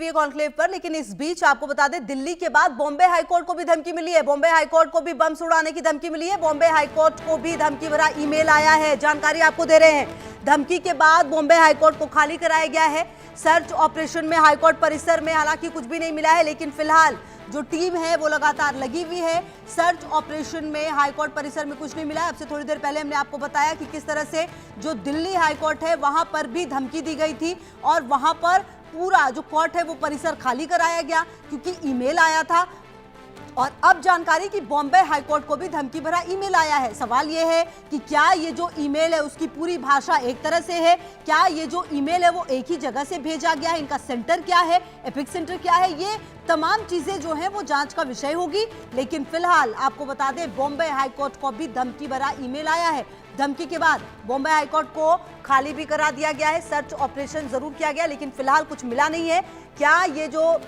Video conclave पर। लेकिन इस बीच आपको बता दें, दिल्ली के बाद बॉम्बे हाईकोर्ट को भी धमकी मिली है। बॉम्बे हाईकोर्ट को भी बम उड़ाने की धमकी मिली है। बॉम्बे हाईकोर्ट को भी धमकी भरा ईमेल आया है। जानकारी आपको दे रहे हैं। धमकी के बाद बॉम्बे हाईकोर्ट को खाली कराया गया है। सर्च ऑपरेशन में हाईकोर्ट परिसर में हालांकि कुछ भी नहीं मिला है, लेकिन फिलहाल जो टीम है वो लगातार लगी हुई है। सर्च ऑपरेशन में हाईकोर्ट परिसर में कुछ नहीं मिला है। अब से थोड़ी देर पहले हमने आपको बताया कि किस तरह से जो दिल्ली हाईकोर्ट है वहां पर भी धमकी दी गई थी और वहां पर पूरा जो कोर्ट है वो परिसर खाली कराया गया क्योंकि ईमेल आया था। और अब जानकारी कि बॉम्बे हाईकोर्ट को भी धमकी भरा ईमेल आया है। सवाल यह है कि क्या ये जो ईमेल है उसकी पूरी भाषा एक तरह से है, क्या ये जो ईमेल है वो एक ही जगह से भेजा गया है, इनका सेंटर क्या है, एपिक सेंटर क्या है, ये तमाम चीजें जो हैं वो जांच का विषय होगी। लेकिन फिलहाल आपको बता दें, बॉम्बे हाईकोर्ट को भी धमकी भरा ईमेल आया है। धमकी के बाद बॉम्बे हाईकोर्ट को खाली भी करा दिया गया है। सर्च ऑपरेशन जरूर किया गया, लेकिन फिलहाल कुछ मिला नहीं है। क्या ये जो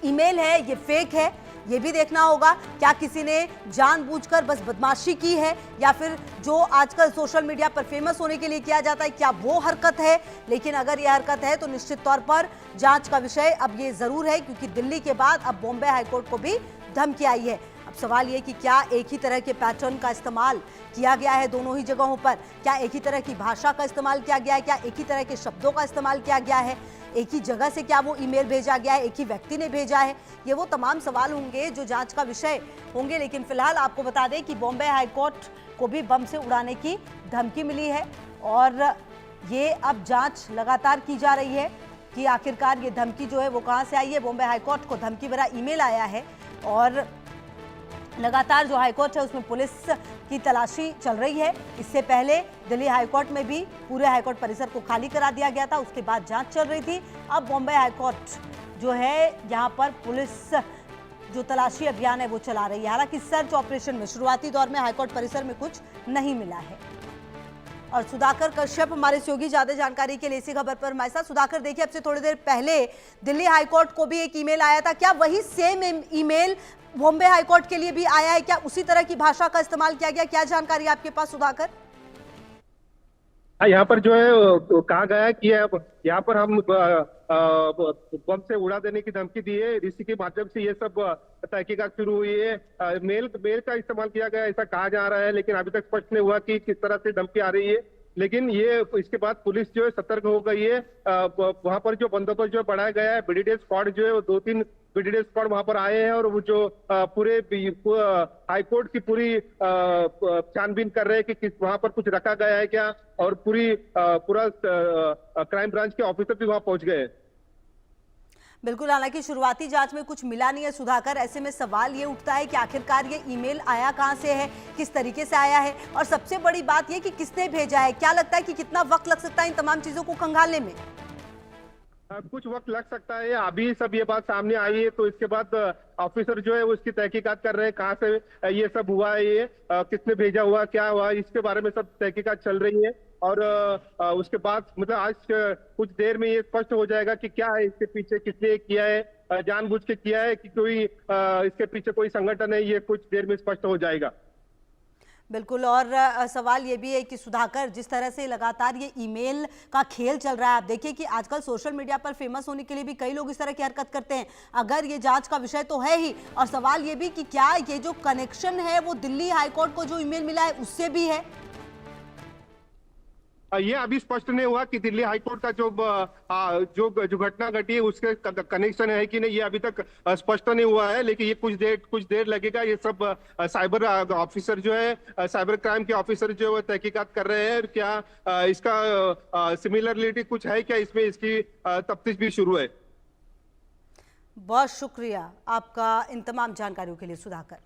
ईमेल है ये फेक है, ये भी देखना होगा। क्या किसी ने जानबूझकर बस बदमाशी की है या फिर जो आजकल सोशल मीडिया पर फेमस होने के लिए किया जाता है, क्या वो हरकत है। लेकिन अगर ये हरकत है तो निश्चित तौर पर जांच का विषय अब ये जरूर है, क्योंकि दिल्ली के बाद अब बॉम्बे हाईकोर्ट को भी धमकी आई है। अब सवाल ये कि क्या एक ही तरह के पैटर्न का इस्तेमाल किया गया है दोनों ही जगहों पर, क्या एक ही तरह की भाषा का इस्तेमाल किया गया है, क्या एक ही तरह के शब्दों का इस्तेमाल किया गया है, एक ही जगह से क्या वो ईमेल भेजा गया है, एक ही व्यक्ति ने भेजा है। ये वो तमाम सवाल होंगे जो जांच का विषय होंगे। लेकिन फिलहाल आपको बता दें कि बॉम्बे हाईकोर्ट को भी बम से उड़ाने की धमकी मिली है और ये अब जांच लगातार की जा रही है कि आखिरकार ये धमकी जो है वो कहां से आई है। बॉम्बे हाईकोर्ट को धमकी भरा ईमेल आया है और लगातार जो हाईकोर्ट है उसमें पुलिस की तलाशी चल रही है। इससे पहले दिल्ली हाईकोर्ट में भी पूरे हाईकोर्ट परिसर को खाली करा दिया गया था, उसके बाद जांच चल रही थी। अब बॉम्बे हाईकोर्ट जो है यहाँ पर पुलिस जो तलाशी अभियान है वो चला रही है। हालांकि सर्च ऑपरेशन में शुरुआती दौर में हाईकोर्ट परिसर में कुछ नहीं मिला है। और सुधाकर कश्यप हमारे सहयोगी ज्यादा जानकारी के लिए इसी खबर पर हमारे साथ। सुधाकर, देखिए अब से थोड़ी देर पहले दिल्ली हाईकोर्ट को भी एक ईमेल आया था, क्या वही सेम ईमेल बॉम्बे हाईकोर्ट के लिए भी आया है? क्या उसी तरह की भाषा का इस्तेमाल किया गया? क्या जानकारी आपके पास सुधाकर? यहाँ पर जो है कहा गया है कि यहाँ पर हम बम से उड़ा देने की धमकी दी है। इसी के माध्यम से ये सब तहकीकात शुरू हुई है। मेल का इस्तेमाल किया गया ऐसा कहा जा रहा है, लेकिन अभी तक स्पष्ट नहीं हुआ कि किस तरह से धमकी आ रही है। लेकिन ये इसके बाद पुलिस जो है सतर्क हो गई है। वहां पर जो बंदोबस्त जो बढ़ाया गया है, बीडीडी स्क्वाड जो है वो 2-3 बीडीडी स्क्वाड वहां पर आए हैं और वो जो पूरे हाईकोर्ट की पूरी छानबीन कर रहे हैं कि किस वहां पर कुछ रखा गया है क्या, और पूरा क्राइम ब्रांच के ऑफिसर भी वहां पहुंच गए हैं। बिल्कुल, हालांकि शुरुआती जांच में कुछ मिला नहीं है सुधाकर। ऐसे में सवाल ये उठता है कि आखिरकार ये ईमेल आया कहां से है, किस तरीके से आया है, और सबसे बड़ी बात ये कि किसने भेजा है। क्या लगता है कि कितना वक्त लग सकता है इन तमाम चीजों को खंगालने में? कुछ वक्त लग सकता है। अभी सब ये बात सामने आई है तो इसके बाद ऑफिसर जो है वो इसकी तहकीकात कर रहे हैं, कहाँ से ये सब हुआ है, ये किसने भेजा हुआ, क्या हुआ, इसके बारे में सब तहकीकात चल रही है। और उसके बाद मतलब आज कुछ देर में ये स्पष्ट हो जाएगा कि क्या है इसके पीछे, किसने किया है, जानबूझ के किया है कि कोई इसके पीछे कोई संगठन है, ये कुछ देर में स्पष्ट हो जाएगा। बिल्कुल, और सवाल ये भी है कि सुधाकर, जिस तरह से लगातार ये ईमेल का खेल चल रहा है, आप देखिए कि आजकल सोशल मीडिया पर फेमस होने के लिए भी कई लोग इस तरह की हरकत करते हैं। अगर ये जांच का विषय तो है ही, और सवाल ये भी कि क्या ये जो कनेक्शन है वो दिल्ली हाईकोर्ट को जो ईमेल मिला है उससे भी है? ये अभी स्पष्ट नहीं हुआ कि दिल्ली हाईकोर्ट का जो घटना घटी है उसके कनेक्शन है कि नहीं, ये अभी तक स्पष्ट नहीं हुआ है। लेकिन ये कुछ देर लगेगा। ये सब साइबर ऑफिसर जो है, साइबर क्राइम के ऑफिसर जो है तहकीकात कर रहे हैं। क्या इसका सिमिलरिटी कुछ है क्या इसमें, इसकी तफ्तीश भी शुरू है। बहुत शुक्रिया आपका इन तमाम जानकारियों के लिए सुधाकर।